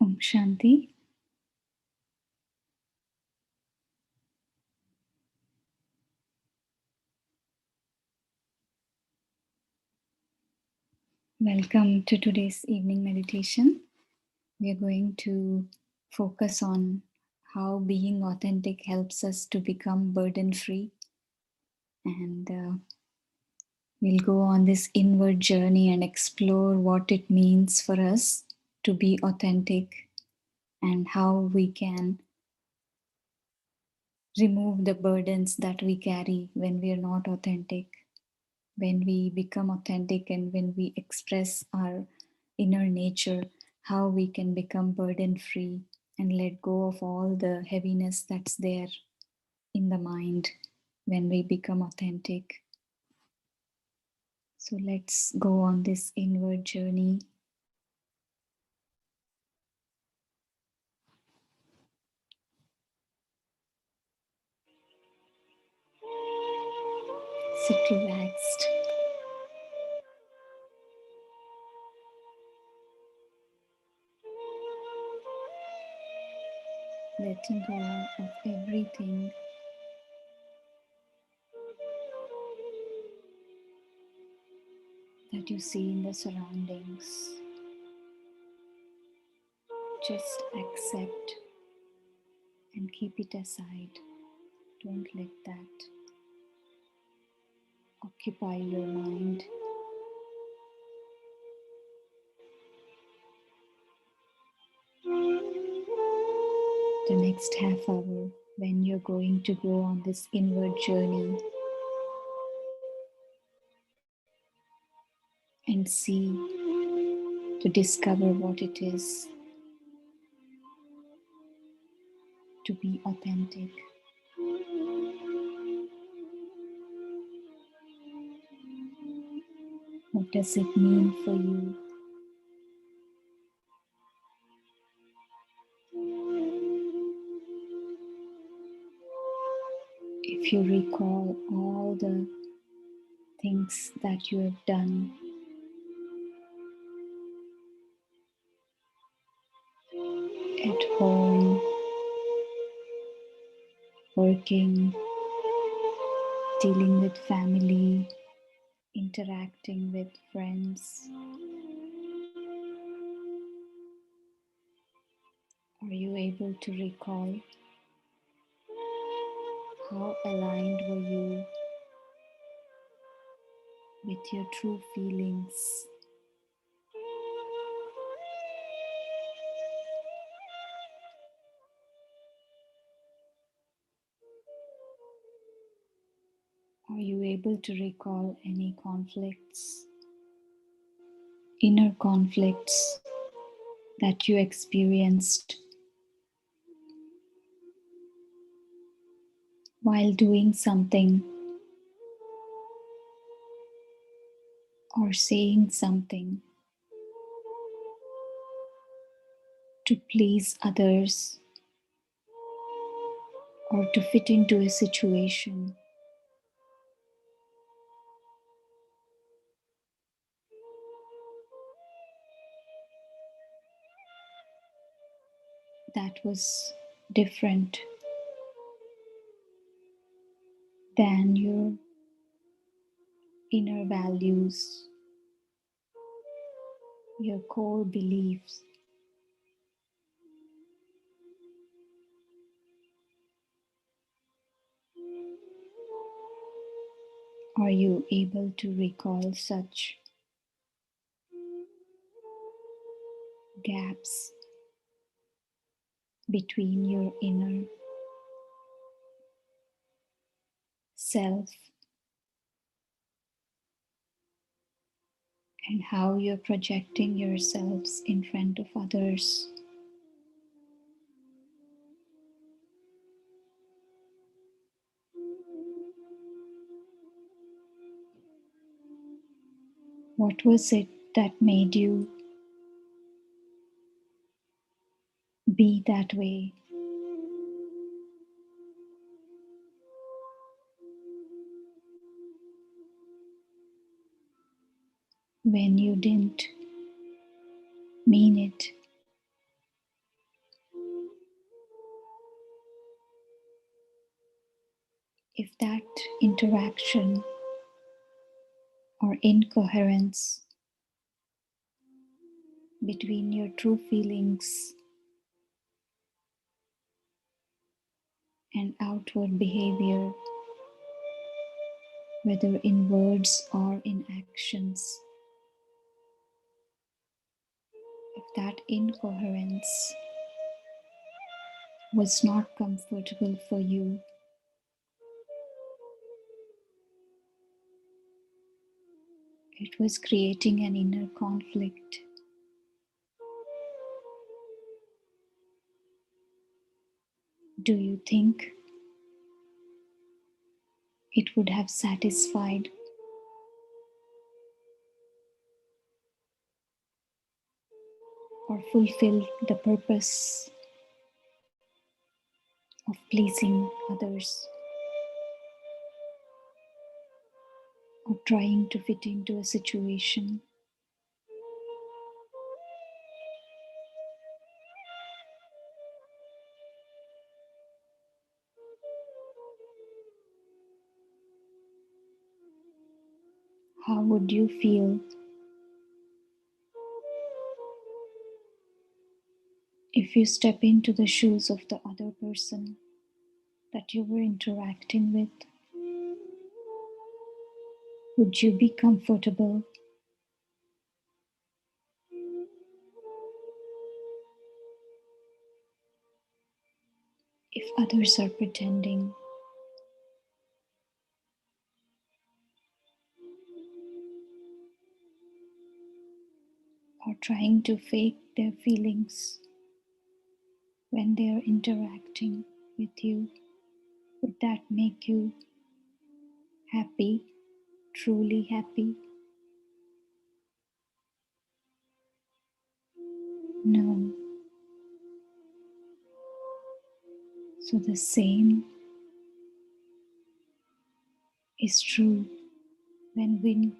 Om Shanti. Welcome to today's evening meditation. We are going to focus on how being authentic helps us to become burden free. And we'll go on this inward journey and explore what it means for us to be authentic and how we can remove the burdens that we carry when we are not authentic. When we become authentic and when we express our inner nature, how we can become burden free and let go of all the heaviness that's there in the mind when we become authentic. So let's go on this inward journey. Sit relaxed. Letting go of everything that you see in the surroundings. Just accept and keep it aside. Don't let that occupy your mind. The next half hour, when you're going to go on this inward journey and see, to discover what it is to be authentic. What does it mean for you? If you recall all the things that you have done at home, working, dealing with family, interacting with friends, are you able to recall how aligned were you with your true feelings? Are you able to recall any conflicts, inner conflicts that you experienced while doing something or saying something to please others or to fit into a situation? That was different than your inner values, your core beliefs. Are you able to recall such gaps between your inner self and how you're projecting yourselves in front of others? What was it that made you be that way? When you didn't mean it, if that interaction or incoherence between your true feelings and outward behavior, whether in words or in actions, if that incoherence was not comfortable for you, it was creating an inner conflict. Do you think it would have satisfied or fulfilled the purpose of pleasing others or trying to fit into a situation? How would you feel if you step into the shoes of the other person that you were interacting with? Would you be comfortable if others are pretending or trying to fake their feelings when they are interacting with you? Would that make you happy, truly happy? No. So the same is true when we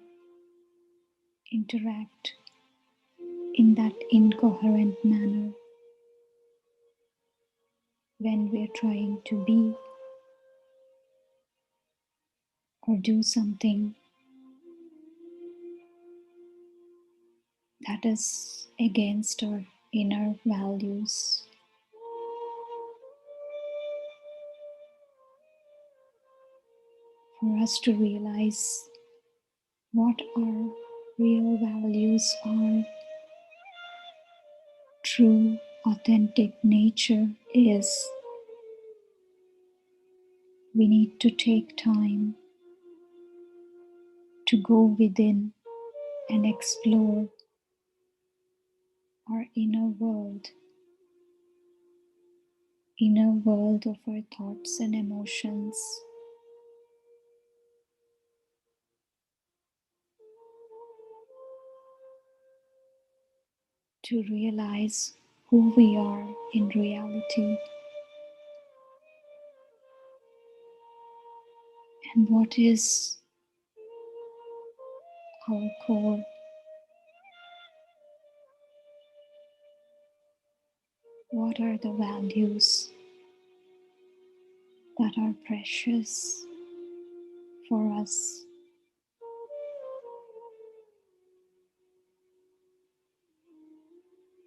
interact in that incoherent manner, when we're trying to be or do something that is against our inner values. For us to realize what our real values are, true, authentic nature is, we need to take time to go within and explore our inner world of our thoughts and emotions. To realize who we are in reality and what is our core. What are the values that are precious for us?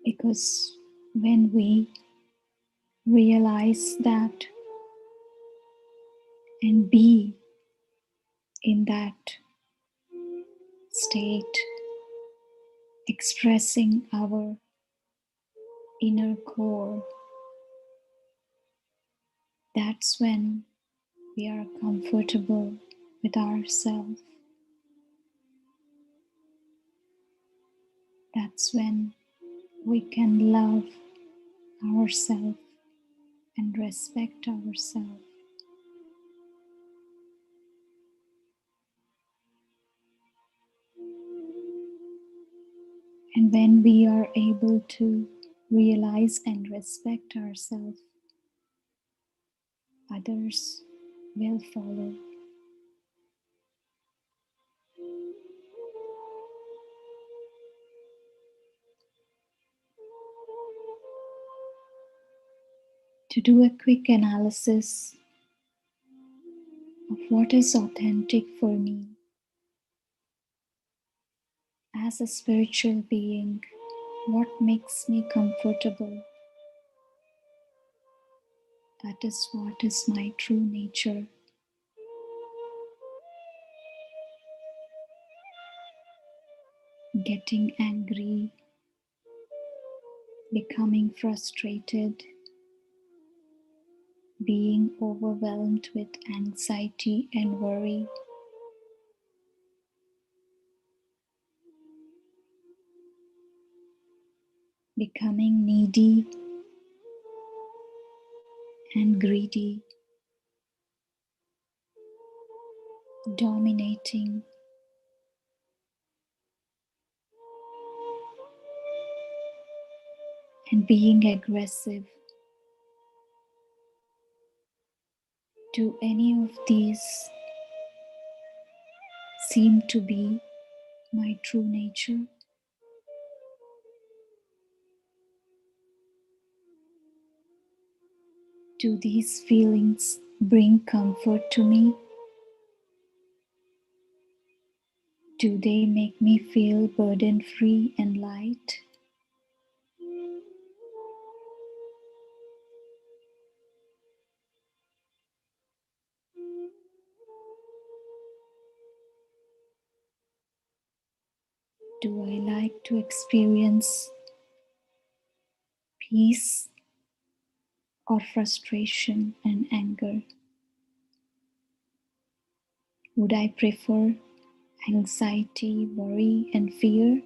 Because when we realize that and be in that state, expressing our inner core, that's when we are comfortable with ourselves. That's when we can love ourselves and respect ourselves. And when we are able to realize and respect ourselves, others will follow. To do a quick analysis What is authentic for me as a spiritual being? What makes me comfortable? That is what is my true nature. Getting angry, becoming frustrated, being overwhelmed with anxiety and worry, becoming needy and greedy, dominating, and being aggressive. Do any of these seem to be my true nature? Do these feelings bring comfort to me? Do they make me feel burden-free and light? Do I like to experience peace or frustration and anger? Would I prefer anxiety, worry, and fear,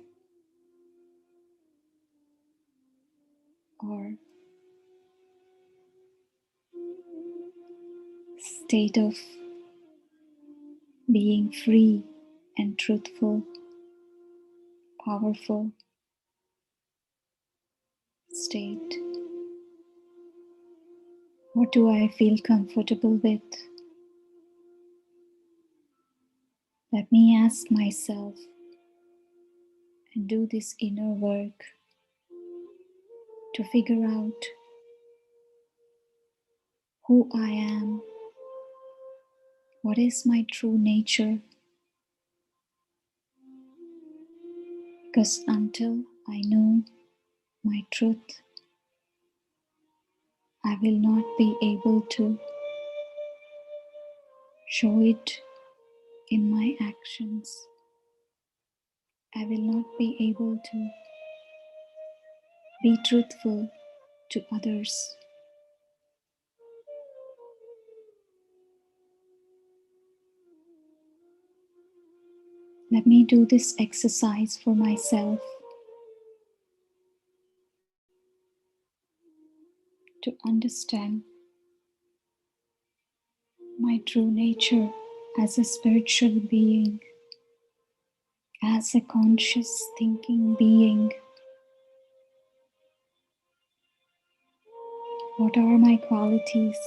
or state of being free and truthful, powerful state? What do I feel comfortable with? Let me ask myself and do this inner work to figure out who I am, what is my true nature, because until I know my truth, I will not be able to show it in my actions. I will not be able to be truthful to others. Let me do this exercise for myself to understand my true nature as a spiritual being, as a conscious thinking being. What are my qualities?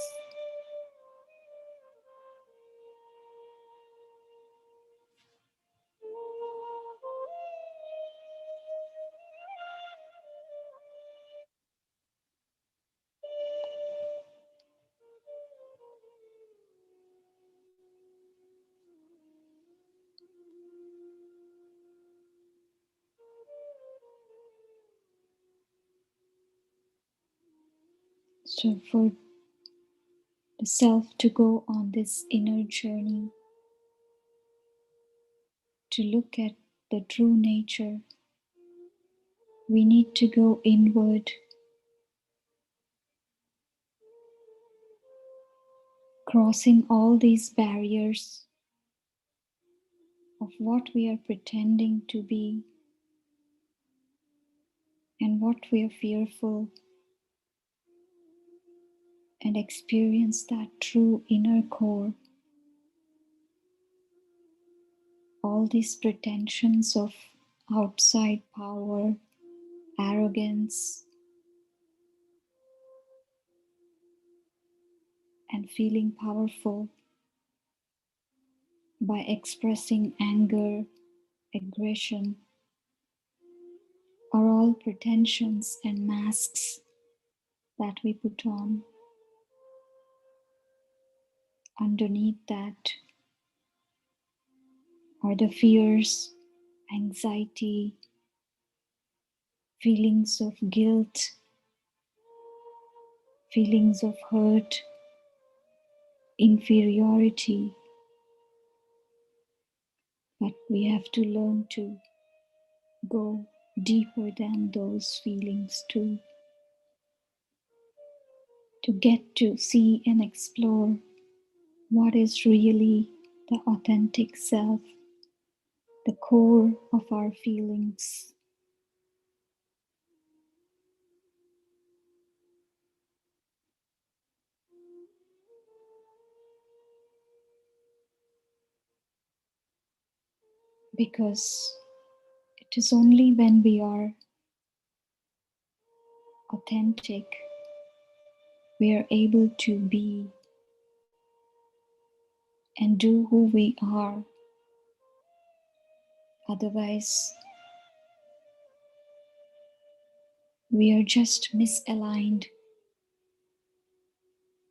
So, for the self to go on this inner journey, to look at the true nature, we need to go inward, crossing all these barriers of what we are pretending to be and what we are fearful, and experience that true inner core. All these pretensions of outside power, arrogance, and feeling powerful by expressing anger, aggression, are all pretensions and masks that we put on. Underneath that, or the fears, anxiety, feelings of guilt, feelings of hurt, inferiority. But we have to learn to go deeper than those feelings to get to see and explore what is really the authentic self, the core of our feelings. Because it is only when we are authentic, we are able to be and do who we are. Otherwise, we are just misaligned,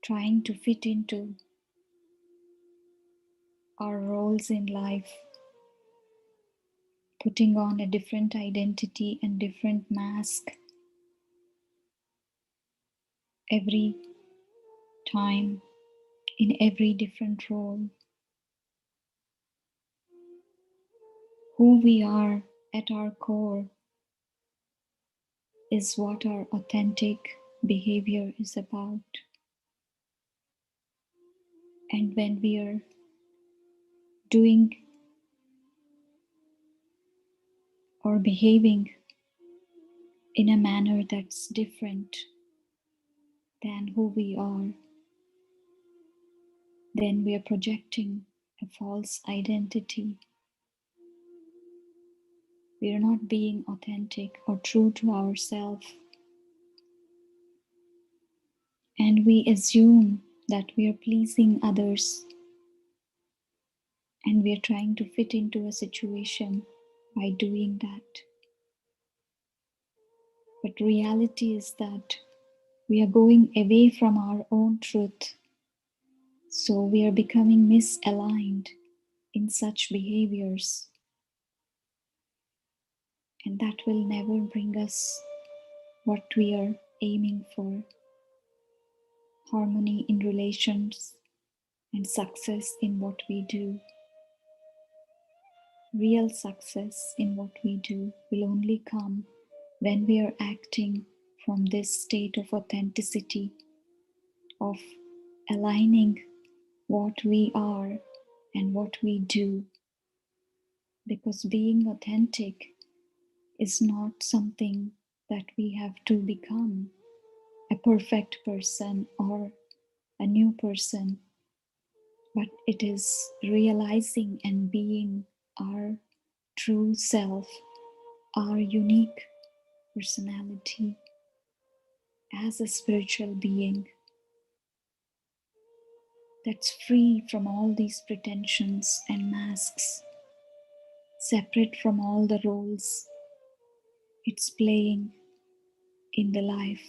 trying to fit into our roles in life, putting on a different identity and different mask every time in every different role. Who we are at our core is what our authentic behavior is about. And when we are doing or behaving in a manner that's different than who we are, then we are projecting a false identity. We are not being authentic or true to ourselves. And we assume that we are pleasing others and we are trying to fit into a situation by doing that. But reality is that we are going away from our own truth. So we are becoming misaligned in such behaviors. And that will never bring us what we are aiming for: harmony in relations and success in what we do. Real success in what we do will only come when we are acting from this state of authenticity, of aligning what we are and what we do. Because being authentic is not something that we have to become a perfect person or a new person, but it is realizing and being our true self, our unique personality as a spiritual being that's free from all these pretensions and masks, separate from all the roles it's playing in the life.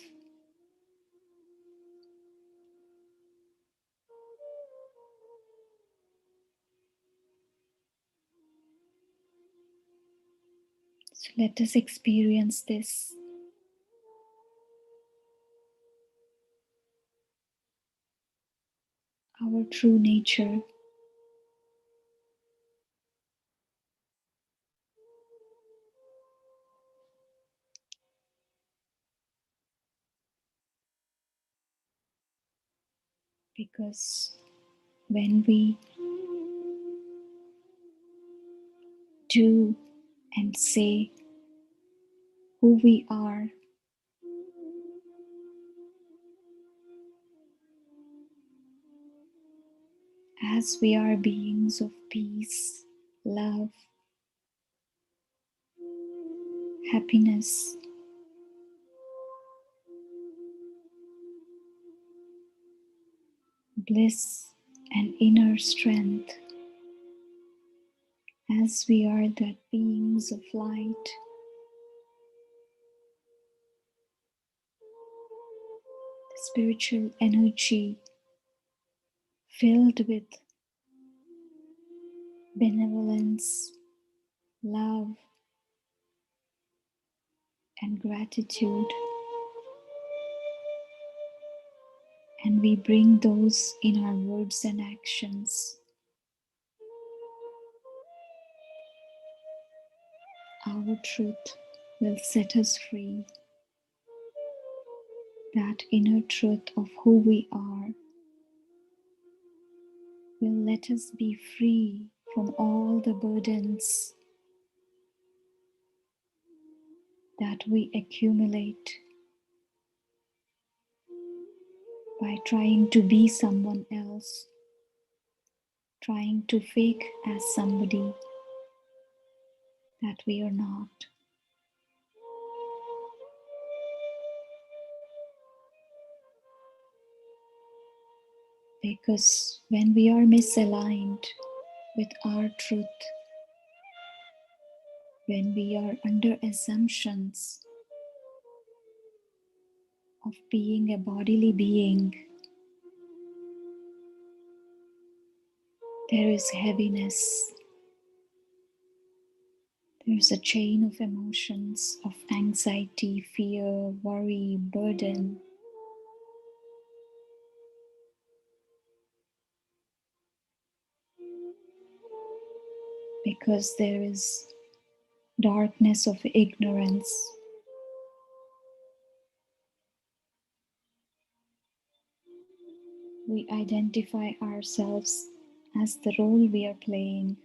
So let us experience this. Our true nature. Because when we do and say who we are, as we are beings of peace, love, happiness, bliss, and inner strength, as we are that beings of light, the spiritual energy filled with benevolence, love, and gratitude, and we bring those in our words and actions. Our truth will set us free. That inner truth of who we are will let us be free from all the burdens that we accumulate by trying to be someone else, trying to fake as somebody that we are not. Because when we are misaligned with our truth, when we are under assumptions of being a bodily being, there is heaviness. There's a chain of emotions of anxiety, fear, worry, burden. Because there is darkness of ignorance. We identify ourselves as the role we are playing.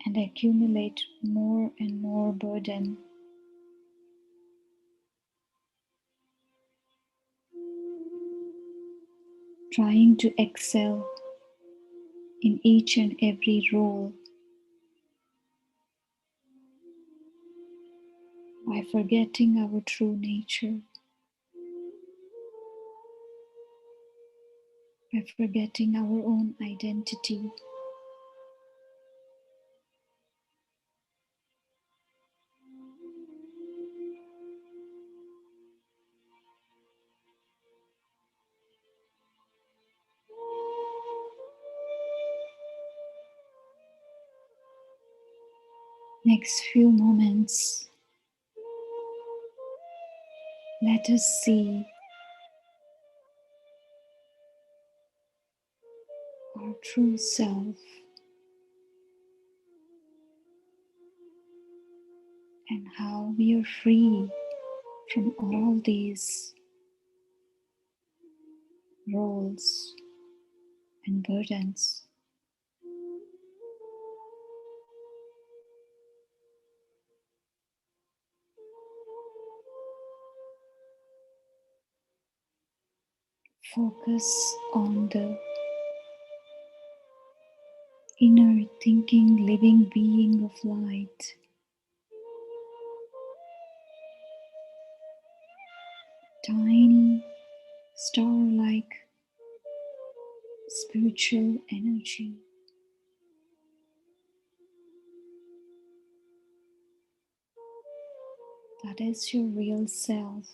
And accumulate more and more burden. Trying to excel in each and every role by forgetting our true nature, by forgetting our own identity. Next few moments, let us see our true self and how we are free from all these roles and burdens. Focus on the inner thinking, living being of light. Tiny star-like spiritual energy. That is your real self.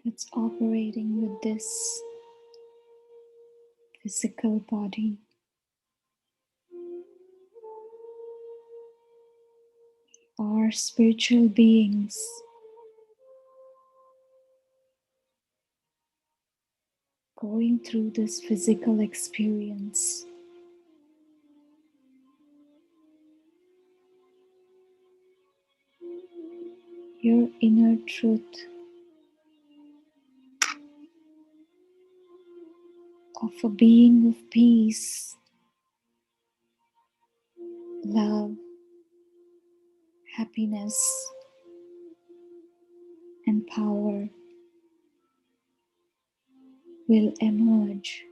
That's operating with this physical body. Are spiritual beings going through this physical experience. Your inner truth of a being of peace, love, happiness, and power will emerge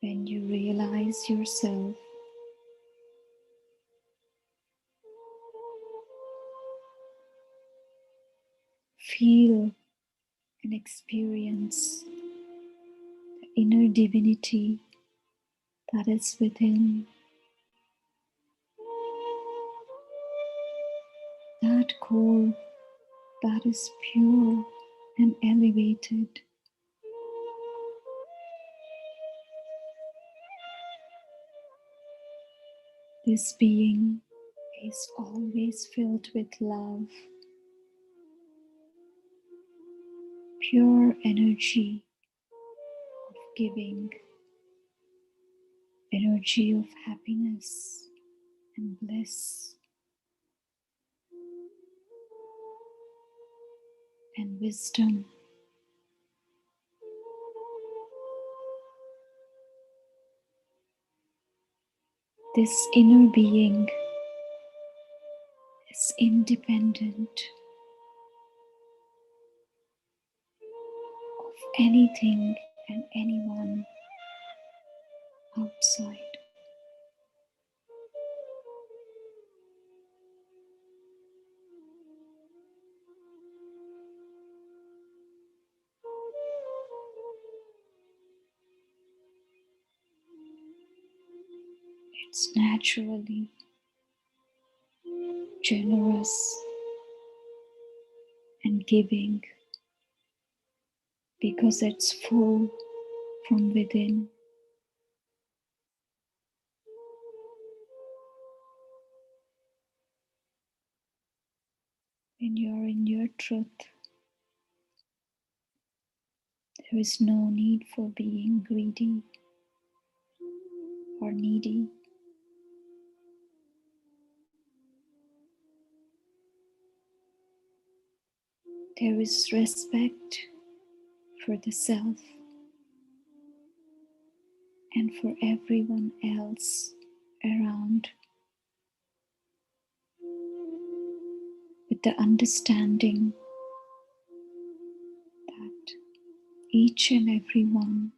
when you realize yourself. Feel and experience the inner divinity that is within. that core that is pure and elevated. This being is always filled with love, pure energy of giving, energy of happiness and bliss and wisdom. This inner being is independent of anything and anyone outside. It's naturally generous and giving because it's full from within. When you're in your truth, there is no need for being greedy or needy. There is respect for the self and for everyone else around, with the understanding that each and every one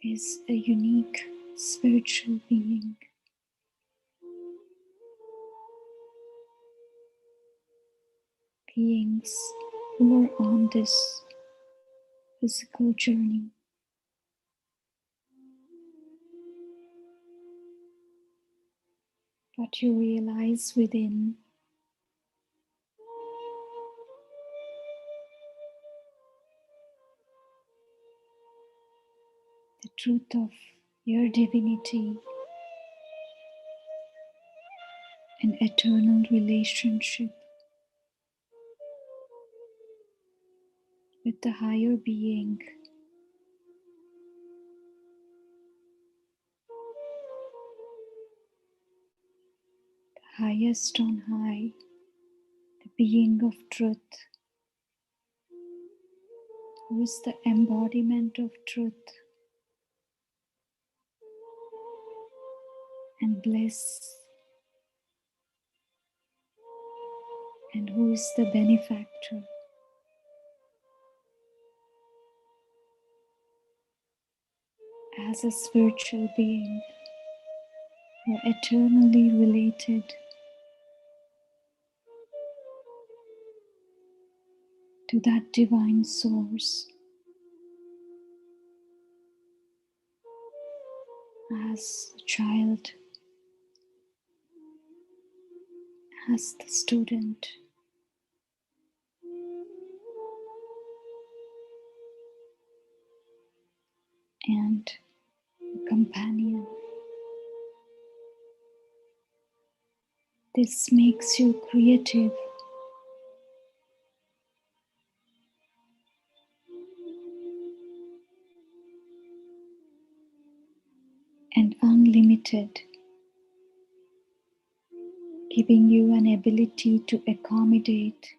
is a unique spiritual being. Beings who are on this physical journey. But you realize within the truth of your divinity and eternal relationship with the higher being, the highest on high, the being of truth, who is the embodiment of truth and bliss, and who is the benefactor. As a spiritual being, you're eternally related to that divine source. As a child, as the student, and a companion. This makes you creative and unlimited, giving you an ability to accommodate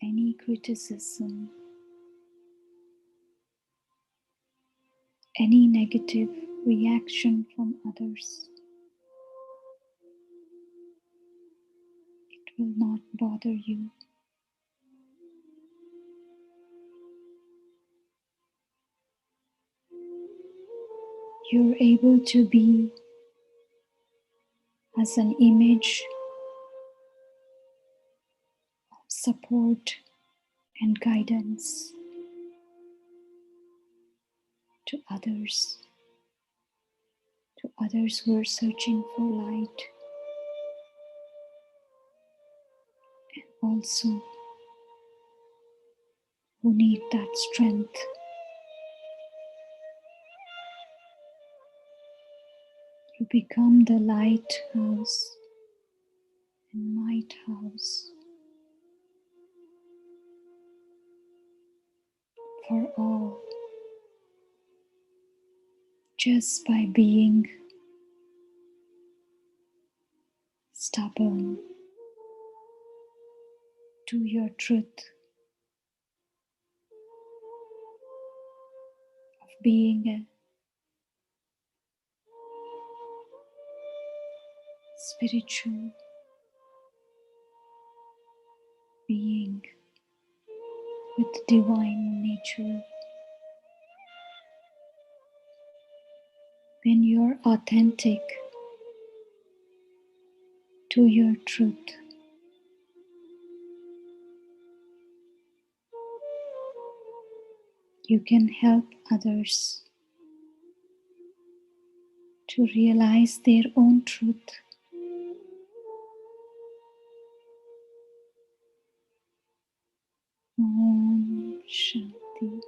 any criticism, any negative reaction from others. It will not bother you. You're able to be as an image of support and guidance to others who are searching for light. also who need that strength. You become the lighthouse and might house for all, just by being stubborn to your truth of being a spiritual being with divine nature. When you're authentic to your truth, you can help others to realize their own truth. Om Shanti.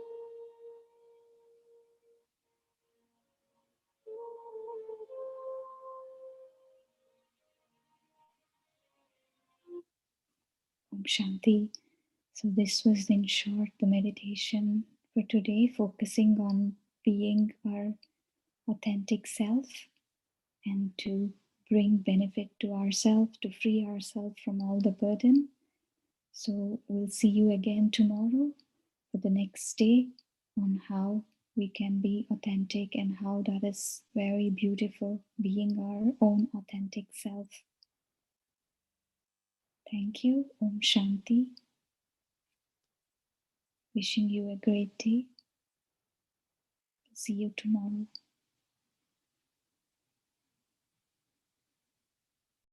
Om Shanti. So, this was in short the meditation for today, focusing on being our authentic self and to bring benefit to ourselves, to free ourselves from all the burden. So, we'll see you again tomorrow for the next day on how we can be authentic and how that is very beautiful, being our own authentic self. Thank you. Om Shanti. Wishing you a great day. See you tomorrow.